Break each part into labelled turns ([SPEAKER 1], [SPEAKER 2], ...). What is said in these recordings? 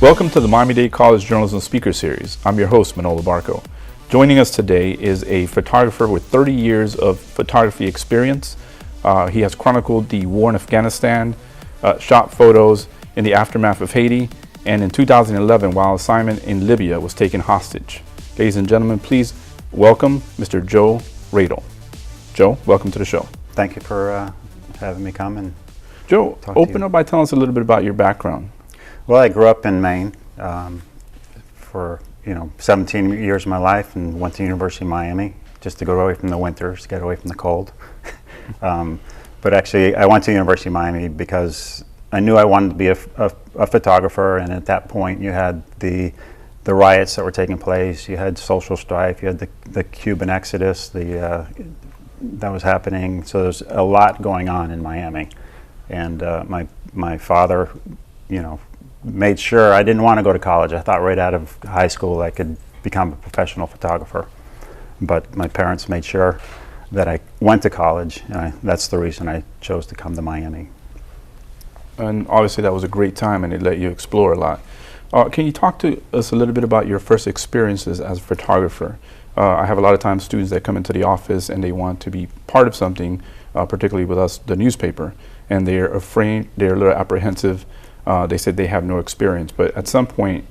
[SPEAKER 1] Welcome to the Miami-Dade College Journalism Speaker Series. I'm your host, Manolo Barco. Joining us today is a photographer with 30 years of photography experience. He has chronicled the war in Afghanistan, shot photos in the aftermath of Haiti, and in 2011, while assignment in Libya was taken hostage. Ladies and gentlemen, please welcome Mr. Joe Raedle. Joe, welcome to the show.
[SPEAKER 2] Thank you for having me come and
[SPEAKER 1] Joe, open up by telling us a little bit about your background.
[SPEAKER 2] Well, I grew up in Maine for 17 years of my life, and went to University of Miami just to go away from the winters, to get away from the cold. But actually, I went to University of Miami because I knew I wanted to be a photographer, and at that point, you had the riots that were taking place, you had social strife, you had the Cuban exodus, that was happening. So there's a lot going on in Miami, and my father, made sure I didn't want to go to college. I thought right out of high school I could become a professional photographer, but my parents made sure that I went to college, and that's the reason I chose to come to Miami.
[SPEAKER 1] And obviously that was a great time, and it let you explore a lot. Can you talk to us a little bit about your first experiences as a photographer? I have a lot of times students that come into the office and they want to be part of something, particularly with us, the newspaper, and they're afraid, they're a little apprehensive. They said they have no experience, but at some point,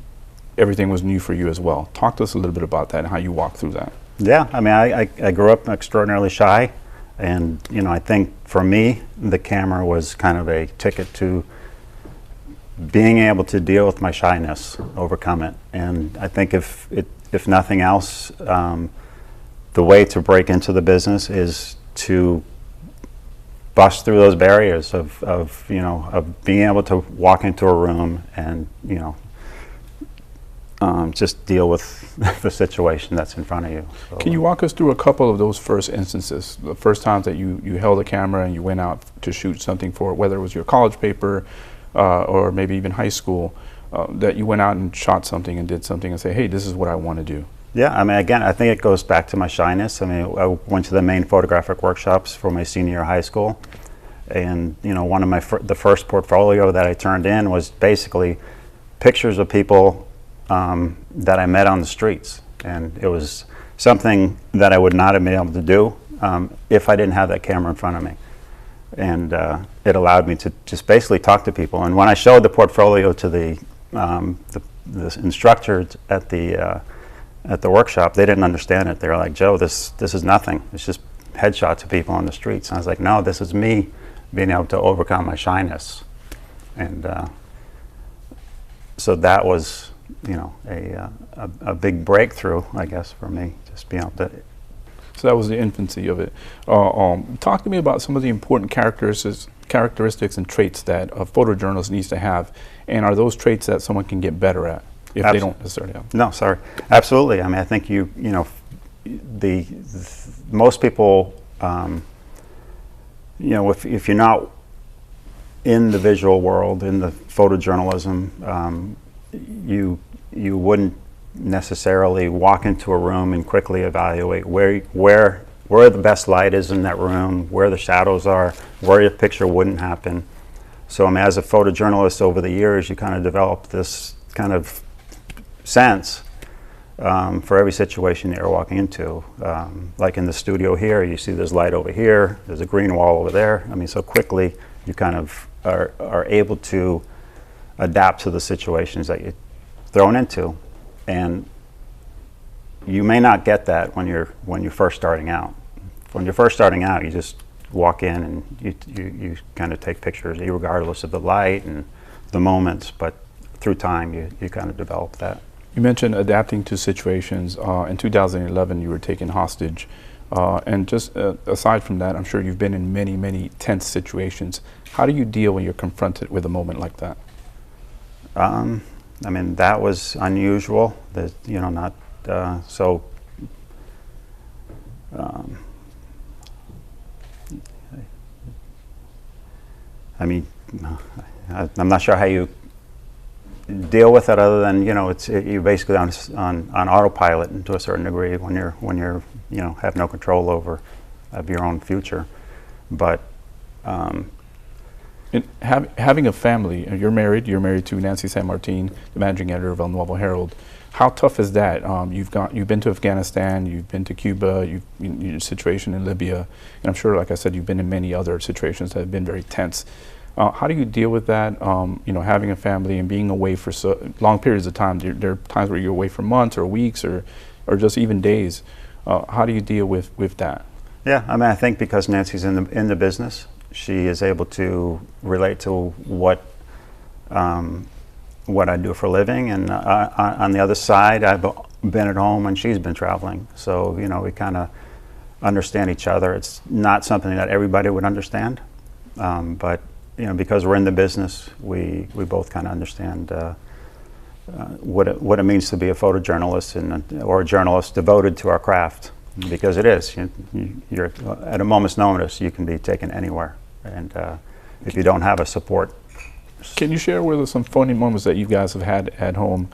[SPEAKER 1] everything was new for you as well. Talk to us a little bit about that and how you walked through that.
[SPEAKER 2] Yeah, I mean, I grew up extraordinarily shy, and I think for me, the camera was kind of a ticket to being able to deal with my shyness, overcome it. And I think if nothing else, the way to break into the business is to bust through those barriers of being able to walk into a room and just deal with the situation that's in front of you. So,
[SPEAKER 1] can you walk us through a couple of those first instances, the first times that you held a camera and you went out to shoot something for, whether it was your college paper or maybe even high school, that you went out and shot something and did something and say, hey, this is what I want to do? Yeah,
[SPEAKER 2] I mean, again, I think it goes back to my shyness. I mean, I went to the main photographic workshops for my senior year of high school, and one of the first portfolio that I turned in was basically pictures of people that I met on the streets, and it was something that I would not have been able to do if I didn't have that camera in front of me, and it allowed me to just basically talk to people. And when I showed the portfolio to the instructor at the workshop, they didn't understand it. They were like, Joe, this is nothing. It's just headshots of people on the streets. And I was like, no, this is me being able to overcome my shyness. And so that was, a big breakthrough, I guess, for me, just being able to.
[SPEAKER 1] So that was the infancy of it. Talk to me about some of the important characteristics and traits that a photojournalist needs to have, and are those traits that someone can get better at? If they don't necessarily have.
[SPEAKER 2] No, sorry. Absolutely. I mean, I think most people, if you're not in the visual world, in the photojournalism, you wouldn't necessarily walk into a room and quickly evaluate where the best light is in that room, where the shadows are, where your picture wouldn't happen. So, I mean, as a photojournalist over the years, you kind of develop this kind of sense for every situation that you're walking into. Like in the studio here, you see there's light over here, there's a green wall over there. I mean, so quickly you kind of are able to adapt to the situations that you're thrown into, and you may not get that when you're first starting out. When you're first starting out, you just walk in and you kind of take pictures, regardless of the light and the moments. But through time, you kind of develop that.
[SPEAKER 1] You mentioned adapting to situations. In 2011, you were taken hostage. And just aside from that, I'm sure you've been in many, many tense situations. How do you deal when you're confronted with a moment like that?
[SPEAKER 2] I mean, that was unusual. I mean, I'm not sure how you deal with it other than you're basically on autopilot to a certain degree when you're have no control over of your own future. But
[SPEAKER 1] And having a family, and you're married to Nancy San Martin, the managing editor of El Nuevo Herald. How tough is that? You've been to Afghanistan, you've been to Cuba, your situation in Libya, and I'm sure, like I said, you've been in many other situations that have been very tense. How do you deal with that? Having a family and being away for long periods of time. There are times where you're away for months or weeks or just even days. How do you deal with that?
[SPEAKER 2] Yeah, I mean, I think because Nancy's in the business, she is able to relate to what I do for a living, and on the other side, I've been at home and she's been traveling. So we kind of understand each other. It's not something that everybody would understand, but because we're in the business, we both kind of understand what it means to be a photojournalist or a journalist devoted to our craft, because it is. You're at a moment's notice, you can be taken anywhere, and if you don't have a support.
[SPEAKER 1] Can you share with us some funny moments that you guys have had at home,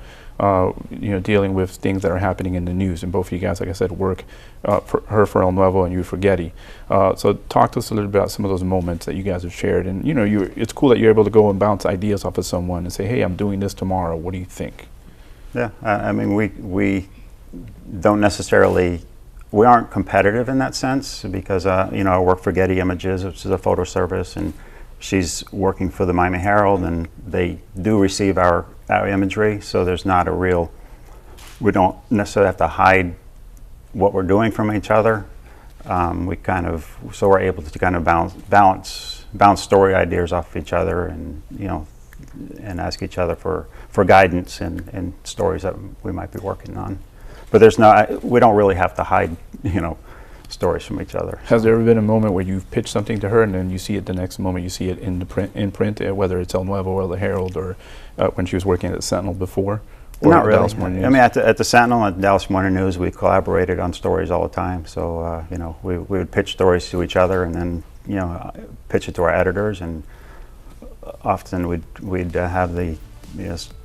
[SPEAKER 1] dealing with things that are happening in the news? And both of you guys, like I said, work for El Nuevo and you for Getty. So talk to us a little bit about some of those moments that you guys have shared. And it's cool that you're able to go and bounce ideas off of someone and say, hey, I'm doing this tomorrow. What do you think? Yeah,
[SPEAKER 2] I mean, we don't necessarily, we aren't competitive in that sense, because I work for Getty Images, which is a photo service, and she's working for the Miami Herald, and they do receive our imagery, so there's not a real, we don't necessarily have to hide what we're doing from each other. So we're able to kind of bounce story ideas off each other, and and ask each other for guidance and stories that we might be working on. But we don't really have to hide, stories from each other.
[SPEAKER 1] Has there ever been a moment where you've pitched something to her and then you see it the next moment, you see it in print, whether it's El Nuevo or the Herald, or when she was working at the Sentinel before? Or
[SPEAKER 2] Not really.
[SPEAKER 1] Dallas Morning News?
[SPEAKER 2] I mean, at the Sentinel and Dallas Morning News, we collaborated on stories all the time. So we would pitch stories to each other and then pitch it to our editors, and often we'd have the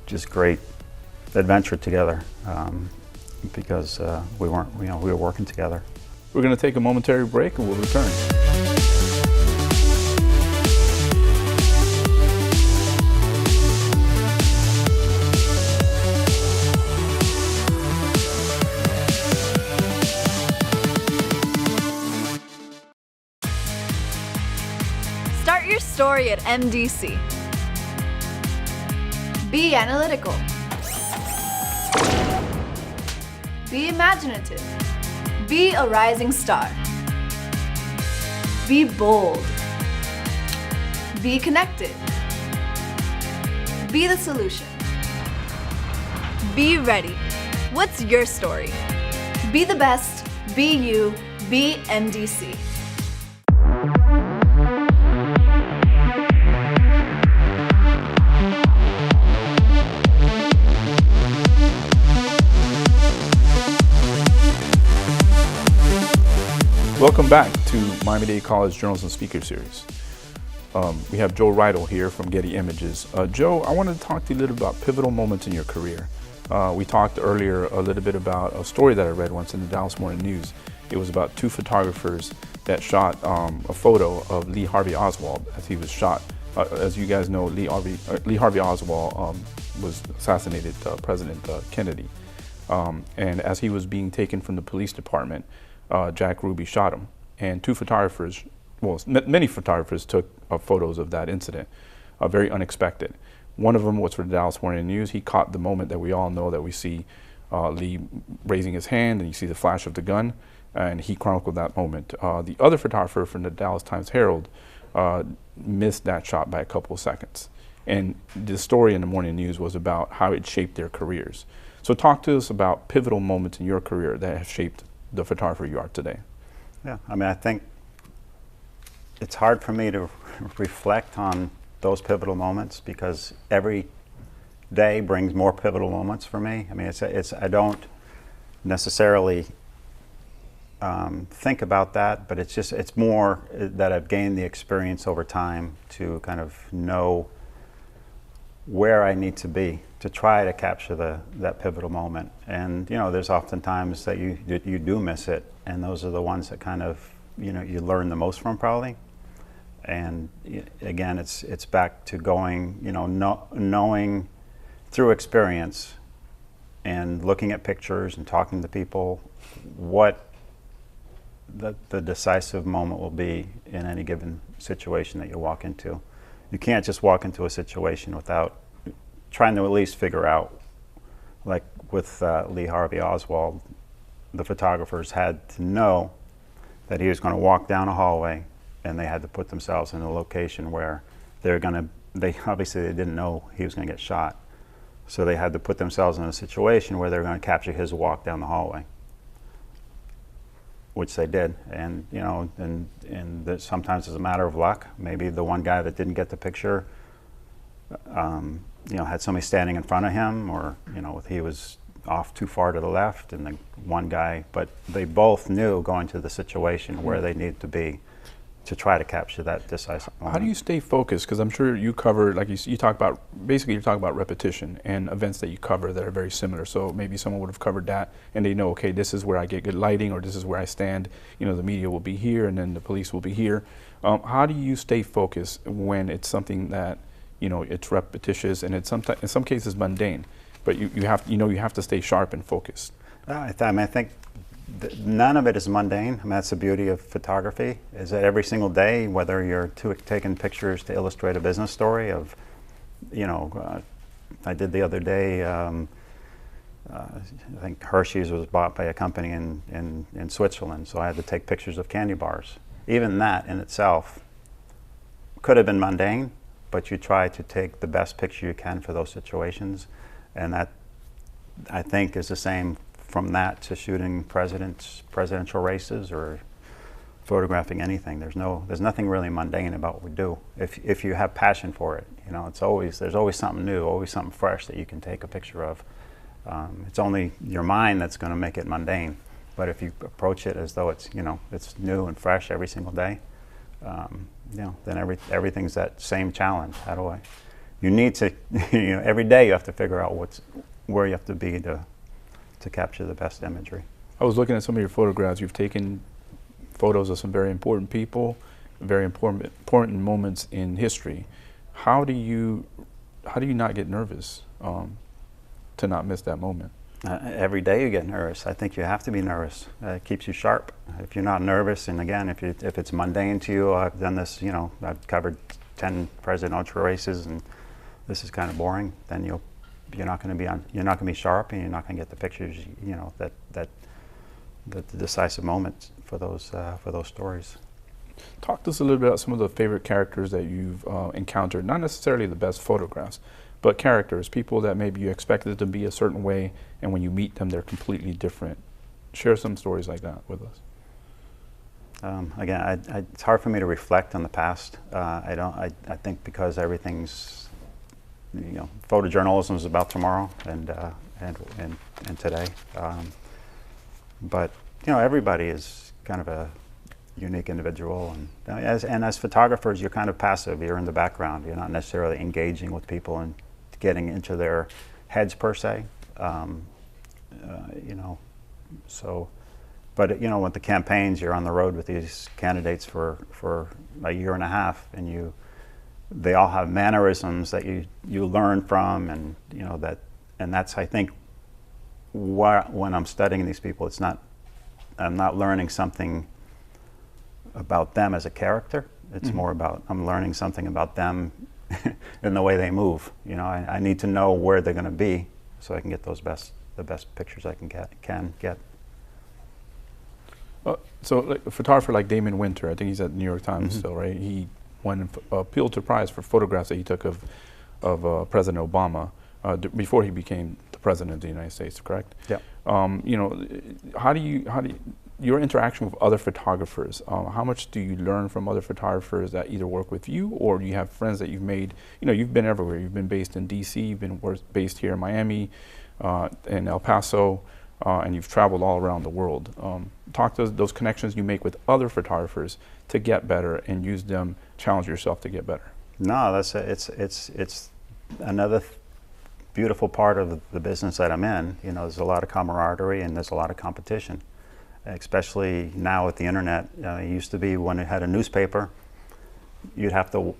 [SPEAKER 2] just great adventure together, because we were working together.
[SPEAKER 1] We're going to take a momentary break and we'll return.
[SPEAKER 3] Start your story at MDC. Be analytical. Be imaginative. Be a rising star. Be bold. Be connected. Be the solution. Be ready. What's your story? Be the best. Be you. Be MDC.
[SPEAKER 1] Welcome back to Miami-Dade College Journalism Speaker Series. We have Joe Raedle here from Getty Images. Joe, I wanted to talk to you a little about pivotal moments in your career. We talked earlier a little bit about a story that I read once in the Dallas Morning News. It was about two photographers that shot a photo of Lee Harvey Oswald as he was shot. As you guys know, Lee Harvey Oswald was assassinated President Kennedy. And as he was being taken from the police department, Jack Ruby shot him, and two photographers, many photographers took photos of that incident, very unexpected. One of them was for the Dallas Morning News. He caught the moment that we all know, that we see Lee raising his hand and you see the flash of the gun, and he chronicled that moment. The other photographer from the Dallas Times-Herald missed that shot by a couple of seconds. And the story in the Morning News was about how it shaped their careers. So talk to us about pivotal moments in your career that have shaped the photographer you are today.
[SPEAKER 2] Yeah, I mean, I think it's hard for me to reflect on those pivotal moments, because every day brings more pivotal moments for me. I mean, I don't necessarily think about that, but it's more that I've gained the experience over time to kind of know where I need to be to try to capture that pivotal moment. And there's often times that you do miss it, and those are the ones that kind of you learn the most from, probably. And again, it's back to going, knowing through experience and looking at pictures and talking to people what the decisive moment will be in any given situation that you walk into. You can't just walk into a situation without trying to at least figure out, like with Lee Harvey Oswald, the photographers had to know that he was going to walk down a hallway, and they had to put themselves in a location where they obviously they didn't know he was going to get shot. So they had to put themselves in a situation where they were going to capture his walk down the hallway, which they did. And sometimes it's a matter of luck. Maybe the one guy that didn't get the picture, had somebody standing in front of him, or he was off too far to the left, and the one guy. But they both knew going to the situation where they needed to be to try to capture that decisive moment.
[SPEAKER 1] How do you stay focused? Because I'm sure you cover, like you talk about, basically you're talking about repetition and events that you cover that are very similar. So maybe someone would have covered that and they know, okay, this is where I get good lighting, or this is where I stand. The media will be here and then the police will be here. How do you stay focused when it's something that, it's repetitious and it's in some cases mundane, but you have to stay sharp and focused?
[SPEAKER 2] I think none of it is mundane. That's the beauty of photography, is that every single day, whether you're taking pictures to illustrate a business story of, I did the other day, I think Hershey's was bought by a company in Switzerland, so I had to take pictures of candy bars. Even that in itself could have been mundane, but you try to take the best picture you can for those situations, and that, I think, is the same from that to shooting presidential races or photographing anything. There's nothing really mundane about what we do if you have passion for it. There's always something new, always something fresh that you can take a picture of. It's only your mind that's going to make it mundane. But if you approach it as though it's it's new and fresh every single day, then everything's that same challenge. You need to every day you have to figure out where you have to be to capture the best imagery.
[SPEAKER 1] I was looking at some of your photographs. You've taken photos of some very important people, very important moments in history. How do you not get nervous to not miss that moment?
[SPEAKER 2] Every day you get nervous. I think you have to be nervous. It keeps you sharp. If you're not nervous, and again, if it's mundane to you, I've done this. I've covered 10 presidential races, and this is kind of boring. Then you're not going to be sharp, and you're not going to get the pictures. The decisive moments for those stories.
[SPEAKER 1] Talk to us a little bit about some of the favorite characters that you've encountered. Not necessarily the best photographs, but characters, people that maybe you expected to be a certain way, and when you meet them, they're completely different. Share some stories like that with us.
[SPEAKER 2] Again, it's hard for me to reflect on the past. I think because everything's, photojournalism is about tomorrow and today. But everybody is kind of a unique individual, and as photographers, you're kind of passive. You're in the background. You're not necessarily engaging with people and getting into their heads per se. So, but with the campaigns, you're on the road with these candidates for a year and a half, and they all have mannerisms that you learn from, and that's, I think, when I'm studying these people, I'm not learning something about them as a character. It's more about I'm learning something about them in the way they move. I need to know where they're going to be so I can get the best pictures I can get.
[SPEAKER 1] So like a photographer like Damon Winter, I think he's at the New York Times still, right? He won a Pulitzer Prize for photographs that he took of President Obama before he became the president of the United States, correct?
[SPEAKER 2] Yeah.
[SPEAKER 1] How do you your interaction with other photographers? How much do you learn from other photographers that either work with you, or do you have friends that you've made? You've been everywhere. You've been based in D.C. You've been based here in Miami, in El Paso, and you've traveled all around the world. Talk to those connections you make with other photographers to get better, and use them, challenge yourself to get better.
[SPEAKER 2] No, it's another beautiful part of the business that I'm in. There's a lot of camaraderie and there's a lot of competition, especially now with the internet. It used to be when it had a newspaper, you'd have to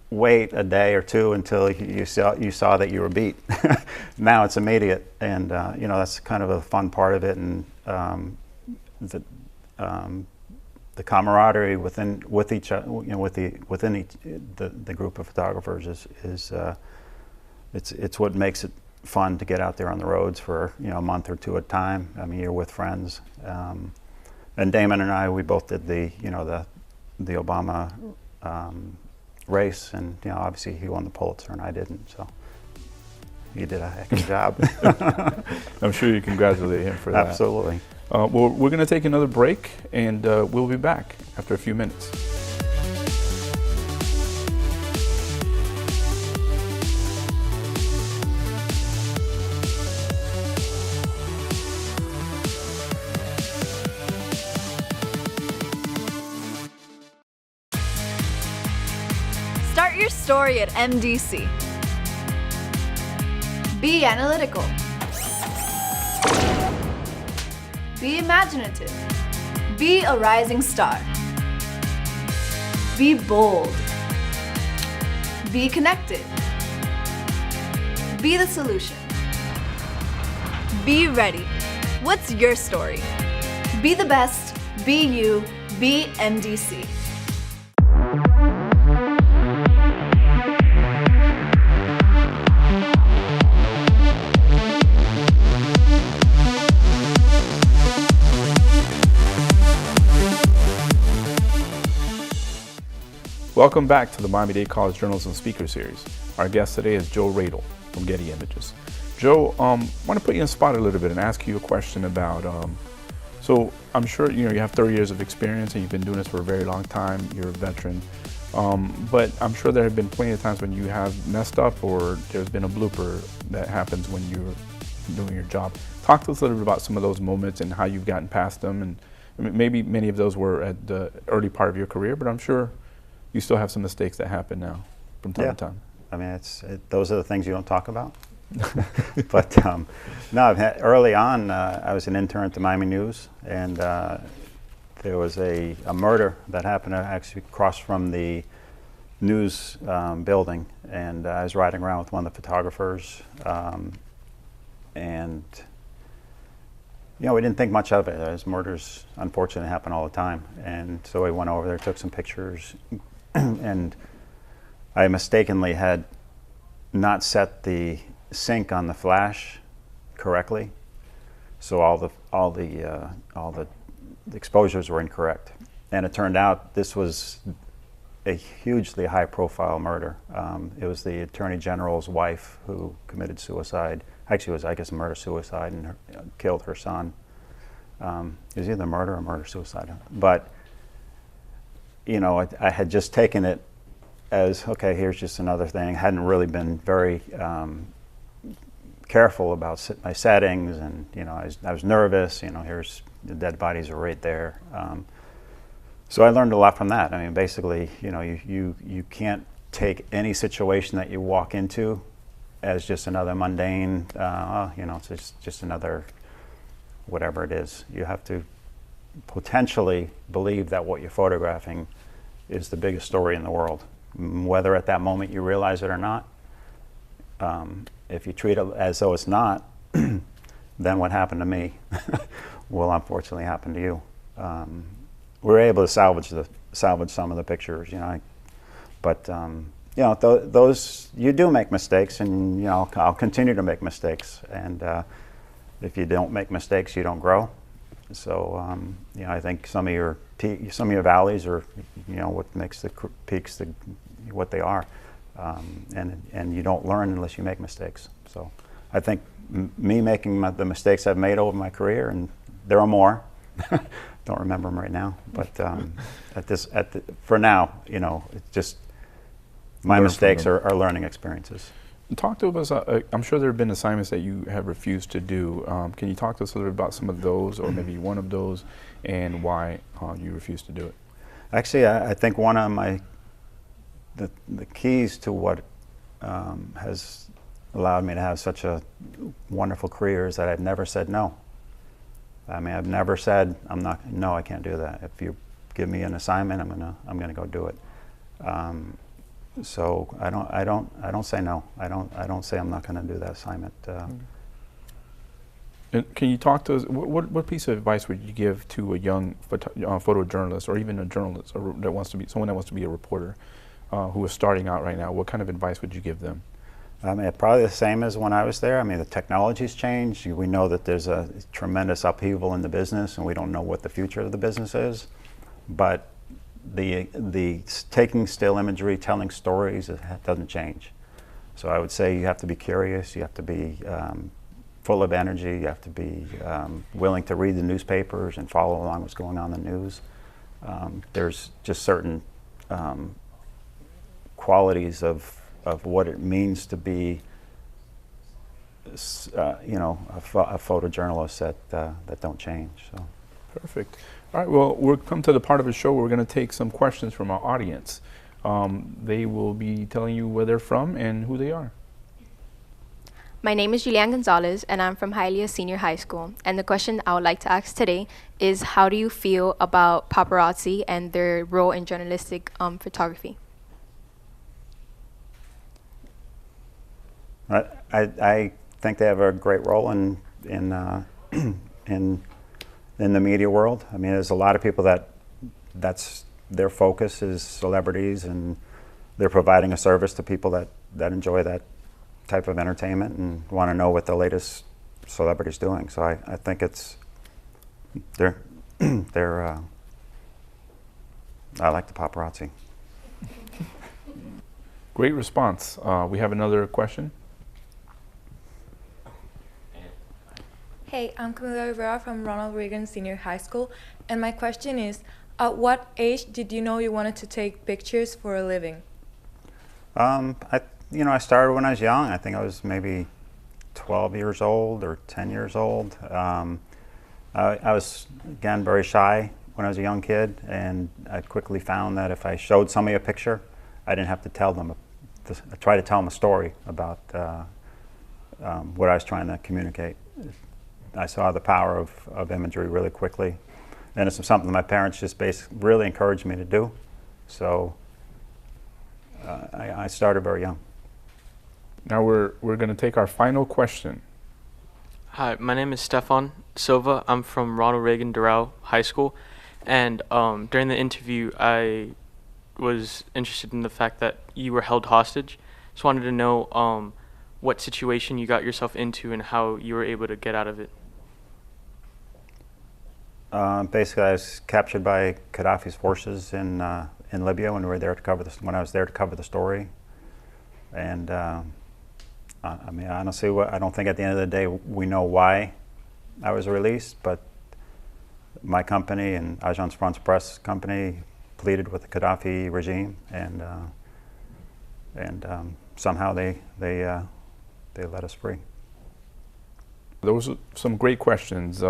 [SPEAKER 2] wait a day or two until you saw that you were beat. Now it's immediate, and you know, that's kind of a fun part of it, and the camaraderie within the group of photographers is it's what makes it fun to get out there on the roads for, you know, a month or two at a time. I mean, you're with friends, and Damon and I, we both did the Obama race, and you know, obviously he won the Pulitzer and I didn't, so he did a heck of a job.
[SPEAKER 1] I'm sure you congratulate him for that.
[SPEAKER 2] Absolutely.
[SPEAKER 1] Well, we're going to take another break, and we'll be back after a few minutes.
[SPEAKER 3] Start your story at MDC. Be analytical. Be imaginative. Be a rising star. Be bold. Be connected. Be the solution. Be ready. What's your story? Be the best. Be you. Be MDC.
[SPEAKER 1] Welcome back to the Miami-Dade College Journalism Speaker Series. Our guest today is Joe Raedle from Getty Images. Joe, I want to put you on the spot a little bit and ask you a question about, so I'm sure you have 30 years of experience and you've been doing this for a very long time, you're a veteran, but I'm sure there have been plenty of times when you have messed up or there's been a blooper that happens when you're doing your job. Talk to us a little bit about some of those moments and how you've gotten past them, and maybe many of those were at the early part of your career, but I'm sure you still have some mistakes that happen now from time to time.
[SPEAKER 2] I mean, those are the things you don't talk about. But no, early on, I was an intern at the Miami News, and there was a murder that happened actually across from the news building, and I was riding around with one of the photographers, and you know, we didn't think much of it. As murders, unfortunately, happen all the time, and so we went over there, took some pictures. And I mistakenly had not set the sync on the flash correctly, so all the exposures were incorrect. And it turned out this was a hugely high-profile murder. It was the Attorney General's wife who committed suicide. Actually, it was, I guess, a murder-suicide, and killed her son. It was either murder or murder-suicide, but you know, I had just taken it as, okay, here's just another thing. Hadn't really been very careful about my settings, and you know, I was nervous. You know, here's the dead bodies are right there. So I learned a lot from that. I mean, basically, you know, you can't take any situation that you walk into as just another mundane, you know, it's just another whatever it is. You have to potentially believe that what you're photographing is the biggest story in the world, whether at that moment you realize it or not. If you treat it as though it's not, then what happened to me will unfortunately happen to you. We were able to salvage some of the pictures, you know, but you know, those you do make mistakes, and you know, I'll continue to make mistakes, and if you don't make mistakes, you don't grow. So you know, I think some of your valleys are, you know, what makes the peaks what they are, and you don't learn unless you make mistakes. So I think me making the mistakes I've made over my career, and there are more. Don't remember them right now, but for now, you know, it's just my mistakes are learning experiences.
[SPEAKER 1] Talk to us. I'm sure there have been assignments that you have refused to do. Can you talk to us a little bit about some of those, or maybe one of those, and why you refused to do it?
[SPEAKER 2] Actually, I think one of the keys to what has allowed me to have such a wonderful career is that I've never said no. I mean, I've never said no, I can't do that. If you give me an assignment, I'm gonna go do it. So I don't say no. I don't say I'm not going to do that assignment.
[SPEAKER 1] And can you talk to us? What piece of advice would you give to a young photojournalist, or even a journalist, or that wants to be someone that wants to be a reporter, who is starting out right now? What kind of advice would you give them?
[SPEAKER 2] I mean, probably the same as when I was there. I mean, the technology's changed. We know that there's a tremendous upheaval in the business, and we don't know what the future of the business is. But the taking still imagery, telling stories, it doesn't change. So I would say you have to be curious. You have to be full of energy. You have to be willing to read the newspapers and follow along what's going on in the news. There's just certain qualities of what it means to be, you know, a photojournalist that don't change. So.
[SPEAKER 1] Perfect. All right. Well, we'll come to the part of the show where we're going to take some questions from our audience. They will be telling you where they're from and who they are.
[SPEAKER 4] My name is Julian Gonzalez, and I'm from Hialeah Senior High School. And the question I would like to ask today is, how do you feel about paparazzi and their role in journalistic photography?
[SPEAKER 2] I think they have a great role in the media world. I mean, there's a lot of people that's their focus is celebrities, and they're providing a service to people that enjoy that type of entertainment and want to know what the latest celebrity's doing. So I think they're I like the paparazzi.
[SPEAKER 1] Great response. We have another question.
[SPEAKER 5] Hey, I'm Camila Rivera from Ronald Reagan Senior High School, and my question is, at what age did you know you wanted to take pictures for a living?
[SPEAKER 2] I started when I was young. I think I was maybe 12 years old or 10 years old. I was, again, very shy when I was a young kid, and I quickly found that if I showed somebody a picture, I didn't have to tell them, try to tell them a story about what I was trying to communicate. I saw the power of imagery really quickly, and it's something my parents just basically really encouraged me to do. So I started very young.
[SPEAKER 1] Now we're going to take our final question.
[SPEAKER 6] Hi, my name is Stefan Silva. I'm from Ronald Reagan Doral High School, and during the interview, I was interested in the fact that you were held hostage. Just wanted to know what situation you got yourself into and how you were able to get out of it.
[SPEAKER 2] Basically, I was captured by Gaddafi's forces in Libya when we were there to cover when I was there to cover the story. And I mean, honestly, I don't think at the end of the day we know why I was released, but my company and Agence France Presse company pleaded with the Gaddafi regime, and somehow they let us free.
[SPEAKER 1] Those are some great questions.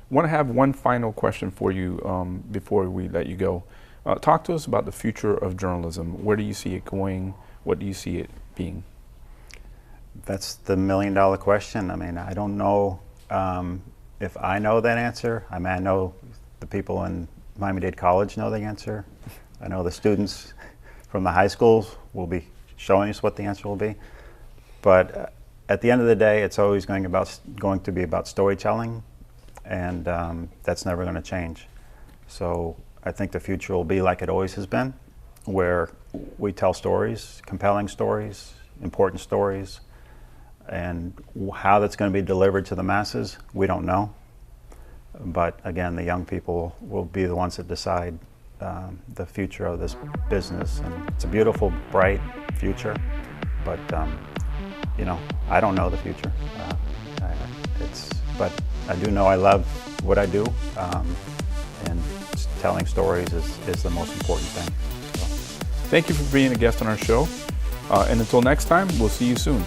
[SPEAKER 1] Want to have one final question for you before we let you go. Talk to us about the future of journalism. Where do you see it going? What do you see it being?
[SPEAKER 2] That's the million-dollar question. I mean, I don't know if I know that answer. I mean, I know the people in Miami-Dade College know the answer. I know the students from the high schools will be showing us what the answer will be. But at the end of the day, it's always going to be about storytelling, and that's never going to change. So I think the future will be like it always has been, where we tell stories, compelling stories, important stories, and how that's going to be delivered to the masses, we don't know. But again, the young people will be the ones that decide the future of this business. And it's a beautiful, bright future, but you know, I don't know the future. But I do know I love what I do, and telling stories is the most important thing. So.
[SPEAKER 1] Thank you for being a guest on our show. And until next time, we'll see you soon.